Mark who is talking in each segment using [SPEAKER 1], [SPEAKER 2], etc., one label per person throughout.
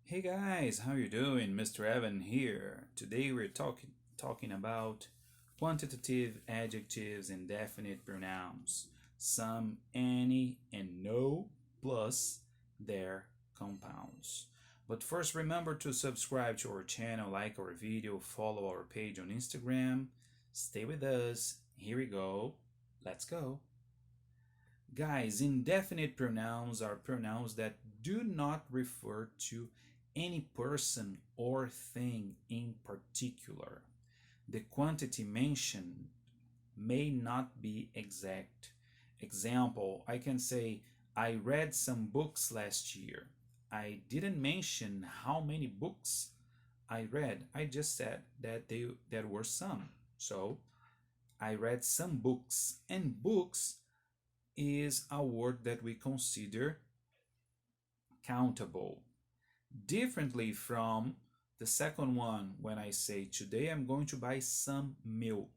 [SPEAKER 1] Hey guys, how you doing? Mr. Evan here. Today we're talking about quantitative adjectives and definite pronouns, some, any, and no, plus their compounds. But first, remember to subscribe to our channel, like our video, follow our page on Instagram. Stay with us. Here we go. Let's go. Guys, indefinite pronouns are pronouns that do not refer to any person or thing in particular. The quantity mentioned may not be exact. Example, I can say, I read some books last year. I didn't mention how many books I read. I just said that there were some. So, I read some books. And books is a word that we consider countable. Differently from the second one, when I say, today I'm going to buy some milk.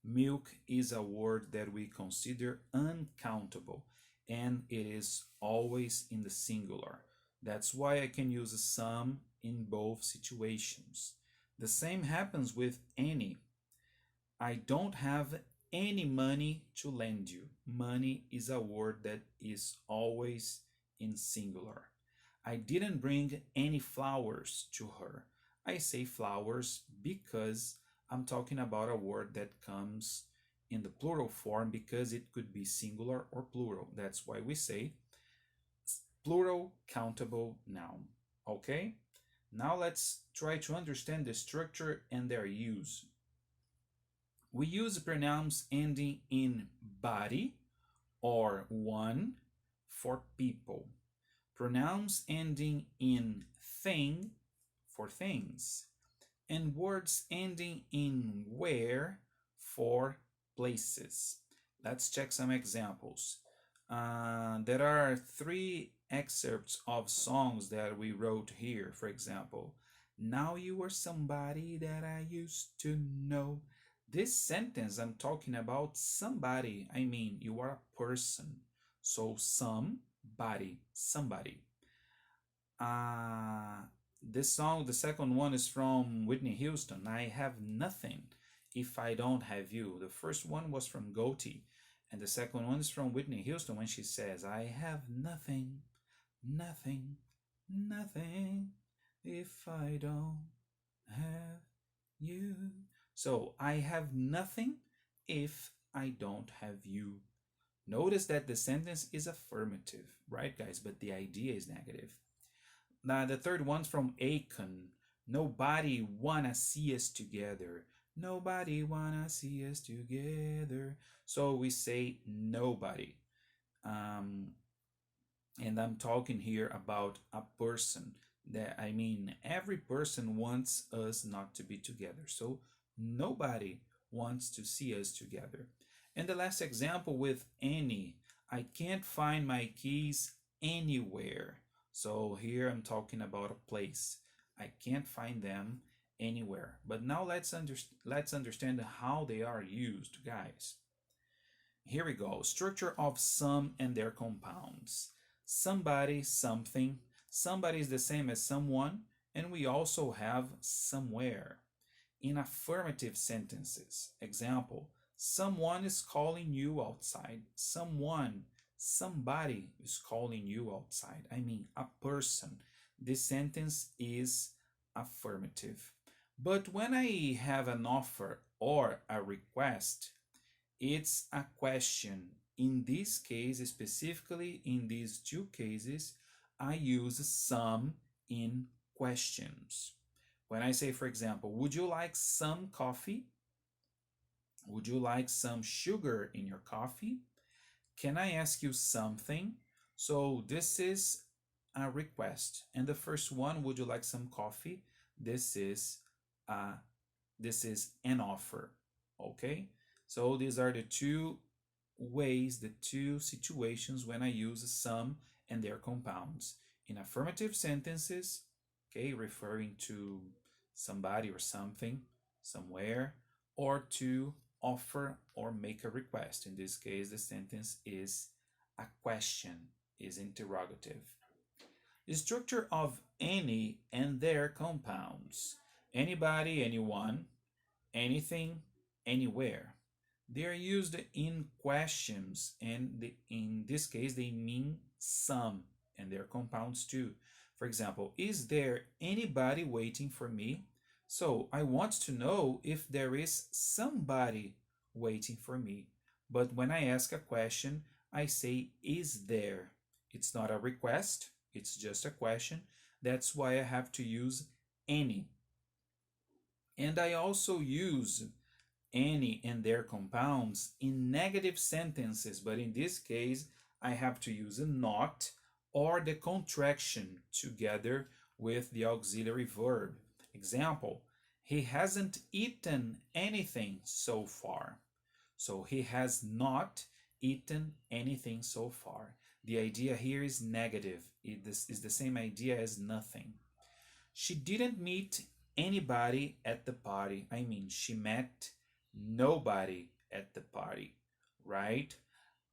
[SPEAKER 1] Milk is a word that we consider uncountable, and it is always in the singular. That's why I can use some in both situations. The same happens with any. I don't have any money to lend you. Money is a word that is always in singular. I didn't bring any flowers to her. I say flowers because I'm talking about a word that comes in the plural form because it could be singular or plural. That's why we say plural countable noun. Okay? Now let's try to understand the structure and their use. We use pronouns ending in body or one for people. Pronouns ending in thing for things. And words ending in where for places. Let's check some examples. There are three excerpts of songs that we wrote here. For example, now you are somebody that I used to know. This sentence, I'm talking about somebody. I mean, you are a person. So somebody. This song, the second one is from Whitney Houston. I have nothing if I don't have you. The first one was from Goatee. And the second one is from Whitney Houston when she says, I have nothing, nothing, nothing if I don't have you. So I have nothing if I don't have you. Notice that the sentence is affirmative, right, guys? But the idea is negative. Now, the third one's from Akon. Nobody wanna see us together. Nobody wanna see us together. So we say nobody. And I'm talking here about a person. That I mean, every person wants us not to be together. So nobody wants to see us together. And the last example with any. I can't find my keys anywhere. So here I'm talking about a place. I can't find them anywhere. But now let's understand how they are used, guys. Here we go. Structure of some and their compounds. Somebody, something. Somebody is the same as someone, and we also have somewhere. In affirmative sentences, example, someone is calling you outside. Somebody is calling you outside. I mean, a person. This sentence is affirmative. But when I have an offer or a request, it's a question. In this case, specifically in these two cases, I use some in questions. When I say, for example, would you like some coffee? Would you like some sugar in your coffee? Can I ask you something? So this is a request. And the first one, would you like some coffee? This is an offer. Okay? So these are the two ways, the two situations when I use some and their compounds. In affirmative sentences, okay, referring to somebody or something, somewhere, or to offer or make a request. In this case, the sentence is a question, is interrogative. The structure of any and their compounds. Anybody, anyone, anything, anywhere. They are used in questions, and in this case, they mean some, and their compounds too. For example, is there anybody waiting for me? So I want to know if there is somebody waiting for me. But when I ask a question, I say, is there? It's not a request, it's just a question. That's why I have to use any. And I also use any and their compounds in negative sentences, but in this case, I have to use a not or the contraction together with the auxiliary verb. Example, he hasn't eaten anything so far. So he has not eaten anything so far. The idea here is negative. It is the same idea as nothing. She didn't meet anybody at the party. I mean, she met nobody at the party, right?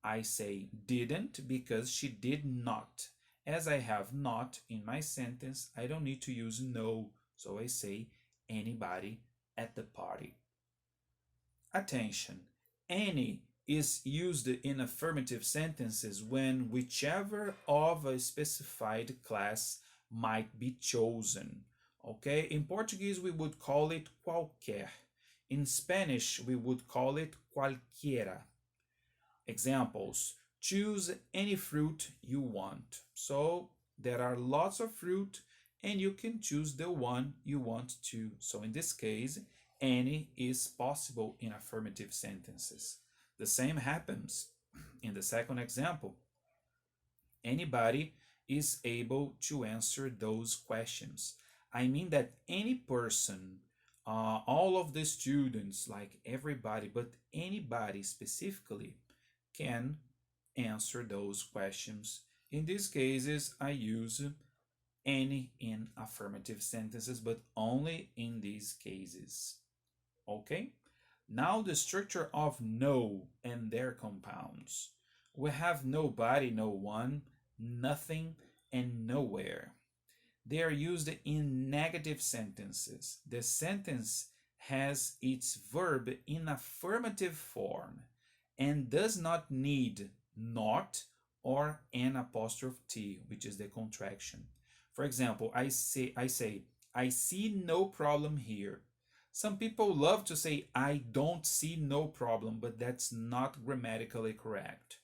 [SPEAKER 1] I say didn't because she did not. As I have not in my sentence, I don't need to use no, so I say anybody at the party. Attention, any is used in affirmative sentences when whichever of a specified class might be chosen. Okay, in Portuguese we would call it qualquer. In Spanish we would call it cualquiera. Examples, choose any fruit you want. So there are lots of fruit and you can choose the one you want to. So in this case, any is possible in affirmative sentences. The same happens in the second example. Anybody is able to answer those questions. I mean that any person, all of the students, like everybody, but anybody specifically can answer those questions. In these cases, I use any in affirmative sentences, but only in these cases. Okay? Now the structure of no and their compounds. We have nobody, no one, nothing, and nowhere. They are used in negative sentences. The sentence has its verb in affirmative form and does not need not or an apostrophe T, which is the contraction. For example, I say, I see no problem here. Some people love to say, I don't see no problem, but that's not grammatically correct.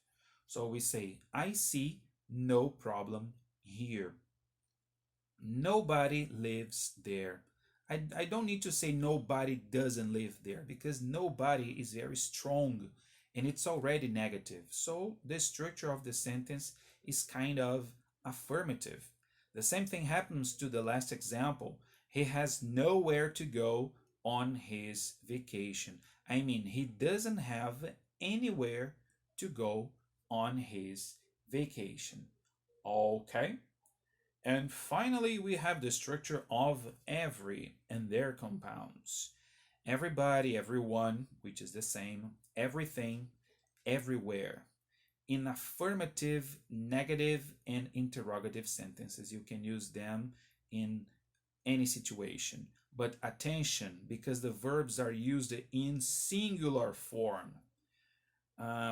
[SPEAKER 1] So we say, I see no problem here. Nobody lives there. I don't need to say nobody doesn't live there because nobody is very strong and it's already negative. So the structure of the sentence is kind of affirmative. The same thing happens to the last example. He has nowhere to go on his vacation. I mean, he doesn't have anywhere to go on his vacation. Okay? And finally, we have the structure of every and their compounds. Everybody, everyone, which is the same, everything, everywhere. In affirmative, negative, and interrogative sentences, you can use them in any situation. But attention, because the verbs are used in singular form.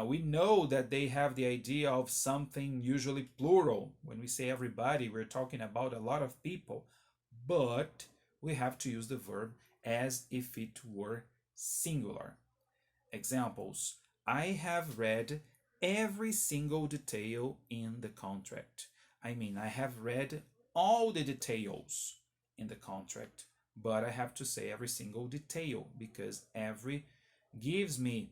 [SPEAKER 1] We know that they have the idea of something usually plural. When we say everybody, we're talking about a lot of people, but we have to use the verb as if it were singular. Examples, I have read every single detail in the contract. I mean, I have read all the details in the contract, but I have to say every single detail because every gives me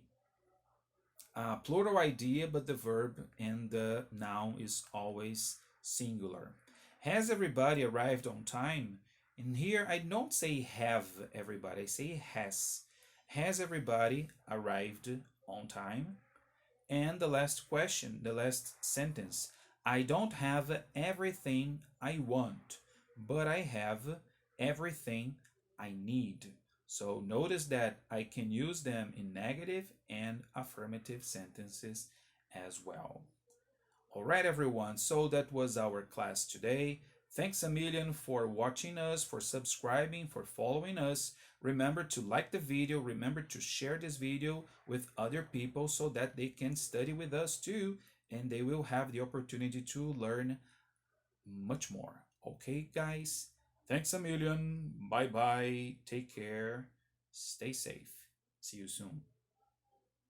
[SPEAKER 1] plural idea, but the verb and the noun is always singular. Has everybody arrived on time? And here I don't say have everybody, I say has. Has everybody arrived on time? And the last question, the last sentence, I don't have everything I want, but I have everything I need. So notice that I can use them in negative and affirmative sentences as well. All right, everyone. So that was our class today. Thanks a million for watching us, for subscribing, for following us. Remember to like the video. Remember to share this video with other people so that they can study with us too, and they will have the opportunity to learn much more. Okay, guys? Thanks a million. Bye-bye. Take care. Stay safe. See you soon.